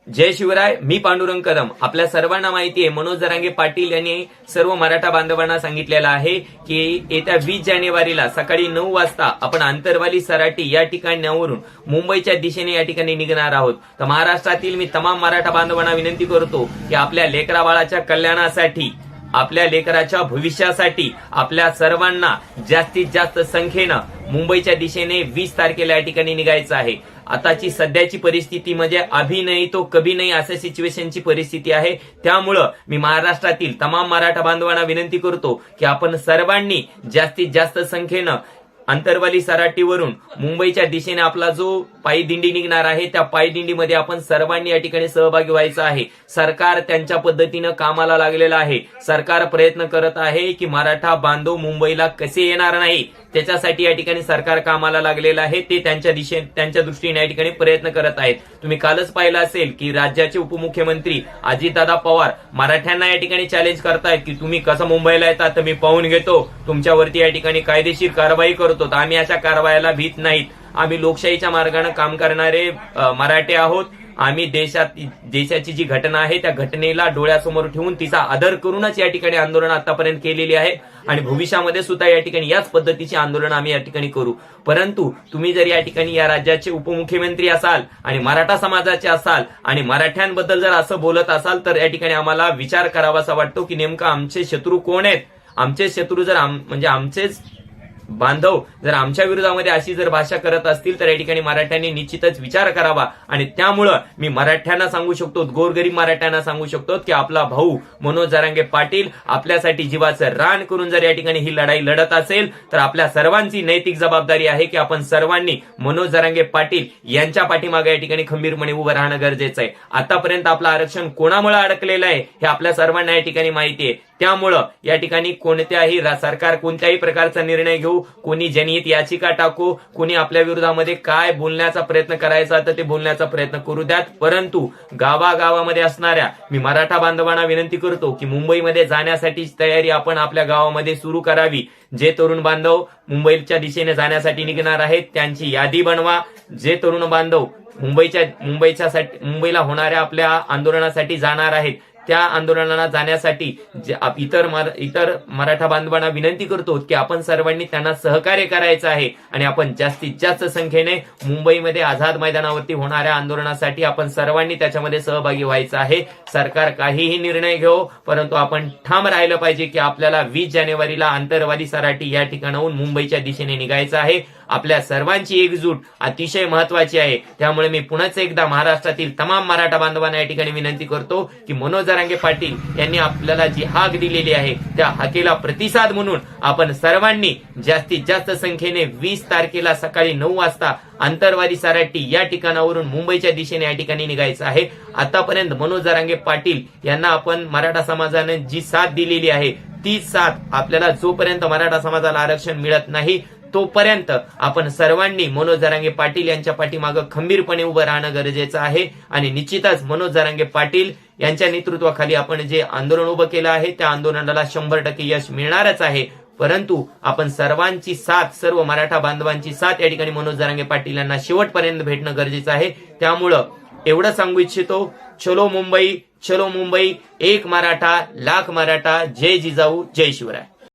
जय शिवराय. मी पांडुरंग कदम. आपल्या सर्वांना माहिती आहे, मनोज जरांगे पाटील यांनी सर्व मराठा बांधवांना सांगितलेलं आहे की येत्या 20 जानेवारीला सकाळी 9 वाजता आपण आंतरवाली सराटी या ठिकाणावरून मुंबईच्या दिशेने या ठिकाणी निघणार आहोत. तर महाराष्ट्रातील मी तमाम मराठा बांधवांना विनंती करतो की आपल्या लेकरा बाळाच्या कल्याणासाठी, आपल्या लेकराच्या भविष्यासाठी आपल्या सर्वांना जास्तीत जास्त संख्येनं मुंबईच्या दिशेने 20 तारखेला या ठिकाणी निघायचं आहे. आताची सध्याची परिस्थिती म्हणजे अभी नाही तो कभी नाही अशा सिच्युएशनची परिस्थिती आहे. त्यामुळं मी महाराष्ट्रातील तमाम मराठा बांधवांना विनंती करतो की आपण सर्वांनी जास्तीत जास्त संख्येनं आंतरवाली सराटीवरून मुंबईच्या दिशेने आपला जो पायी दिंडी निघणार आहे त्या पायी दिंडीमध्ये आपण सर्वांनी या ठिकाणी सहभागी व्हायचं आहे. सरकार त्यांच्या पद्धतीनं कामाला लागलेलं आहे. सरकार प्रयत्न करत आहे की मराठा बांधव मुंबईला कसे येणार नाही त्याच्यासाठी या ठिकाणी सरकार कामाला लागलेलं आहे. ते त्यांच्या दृष्टीने या ठिकाणी प्रयत्न करत आहेत. तुम्ही कालच पाहिलं असेल की राज्याचे उपमुख्यमंत्री अजितदादा पवार मराठ्यांना या ठिकाणी चॅलेंज करतायत की तुम्ही कसं मुंबईला येतात तर मी पाहून घेतो, तुमच्यावरती या ठिकाणी कायदेशीर कारवाई करतो. आम्ही अशा कारवायाला भीत नाहीत. आम्ही लोकशाहीच्या मार्गाने काम करणारे मराठे आहोत. आम्ही देशाची जी घटना आहे त्या घटनेला डोळ्यासमोर ठेवून तिचा आदर करूनच या ठिकाणी आंदोलन आतापर्यंत केलेली आहे आणि भविष्यामध्ये सुद्धा या ठिकाणी याच पद्धतीचे आंदोलन आम्ही या ठिकाणी करू. परंतु तुम्ही जर या ठिकाणी या राज्याचे उपमुख्यमंत्री असाल आणि मराठा समाजाचे असाल आणि मराठ्यांबद्दल जर असं बोलत असाल तर या ठिकाणी आम्हाला विचार करावासा वाटतो की नेमका आमचे शत्रू कोण आहेत. आमचे शत्रू जर म्हणजे आमचेच बांधव जर आमच्या विरोधामध्ये अशी जर भाषा करत असतील तर या ठिकाणी मराठ्यांनी निश्चितच विचार करावा. आणि त्यामुळं मी मराठ्यांना सांगू शकतो, गोरगरीब मराठ्यांना सांगू शकतो की आपला भाऊ मनोज जरांगे पाटील आपल्यासाठी जीवाचं रान करून जर या ठिकाणी ही लढाई लढत असेल तर आपल्या सर्वांची नैतिक जबाबदारी आहे की आपण सर्वांनी मनोज जरांगे पाटील यांच्या पाठीमागे या ठिकाणी खंबीरपणे उभं राहणं गरजेचं आहे. आतापर्यंत आपलं आरक्षण कोणामुळे अडकलेलं आहे हे आपल्या सर्वांना या ठिकाणी माहिती आहे. त्यामुळं या ठिकाणी कोणत्याही सरकार कोणत्याही प्रकारचा निर्णय घेऊ, कोणी जनहित याचिका टाकू, कोणी आपल्या विरोधामध्ये काय बोलण्याचा प्रयत्न करायचा तर ते बोलण्याचा प्रयत्न करू द्यात. परंतु गावागावामध्ये असणाऱ्या मी मराठा बांधवांना विनंती करतो की मुंबईमध्ये जाण्यासाठी तयारी आपण आपल्या गावामध्ये सुरू करावी. जे तरुण बांधव मुंबईच्या दिशेने जाण्यासाठी निघणार आहेत त्यांची यादी बनवा. जे तरुण बांधव मुंबईला होणाऱ्या आपल्या आंदोलनासाठी जाणार आहेत त्या आंदोलनाला जाण्यासाठी इतर मराठा बांधवांना विनंती करतो की आपण सर्वांनी त्यांना सहकार्य करायचं आहे आणि आपण जास्तीत जास्त संख्येने मुंबईमध्ये आझाद मैदानावरती होणाऱ्या आंदोलनासाठी आपण सर्वांनी त्याच्यामध्ये सहभागी व्हायचं आहे. सरकार काहीही निर्णय घेऊ परंतु आपण ठाम राहिलं पाहिजे की आपल्याला 20 जानेवारीला आंतरवाली सराटी या ठिकाणाहून मुंबईच्या दिशेने निघायचं आहे. आपल्या सर्वांची एकजूट अतिशय महत्वाची आहे. त्यामुळे मी पुन्हा एकदा महाराष्ट्रातील तमाम मराठा बांधवांना या ठिकाणी विनंती करतो की मनोज जरांगे पाटील यांनी आपल्याला जी हाक दिलेली आहे त्या हाकेला प्रतिसाद म्हणून आपण सर्वांनी जास्तीत जास्त संख्येने 20 तारखेला सकाळी 9 वाजता आंतरवाली सराटी या ठिकाणावरून मुंबईच्या दिशेने या ठिकाणी निघायचं आहे. आतापर्यंत मनोज जरांगे पाटील यांना आपण मराठा समाजाने जी साथ दिलेली आहे ती साथ आपल्याला जोपर्यंत मराठा समाजाला आरक्षण मिळत नाही तोपर्यंत आपण सर्वांनी मनोज जरांगे पाटील यांच्या पाठीमागे खंबीरपणे उभं राहणं गरजेचं आहे. आणि निश्चितच मनोज जरांगे पाटील यांच्या नेतृत्वाखाली आपण जे आंदोलन उभं केलं आहे त्या आंदोलनाला 100% यश मिळणारच आहे. परंतु आपण सर्वांची साथ, सर्व मराठा बांधवांची साथ या ठिकाणी मनोज जरांगे पाटील यांना शेवटपर्यंत भेटणं गरजेचं आहे. त्यामुळं एवढं सांगू इच्छितो, चलो मुंबई, चलो मुंबई, एक मराठा लाख मराठा. जय जिजाऊ, जय शिवराय.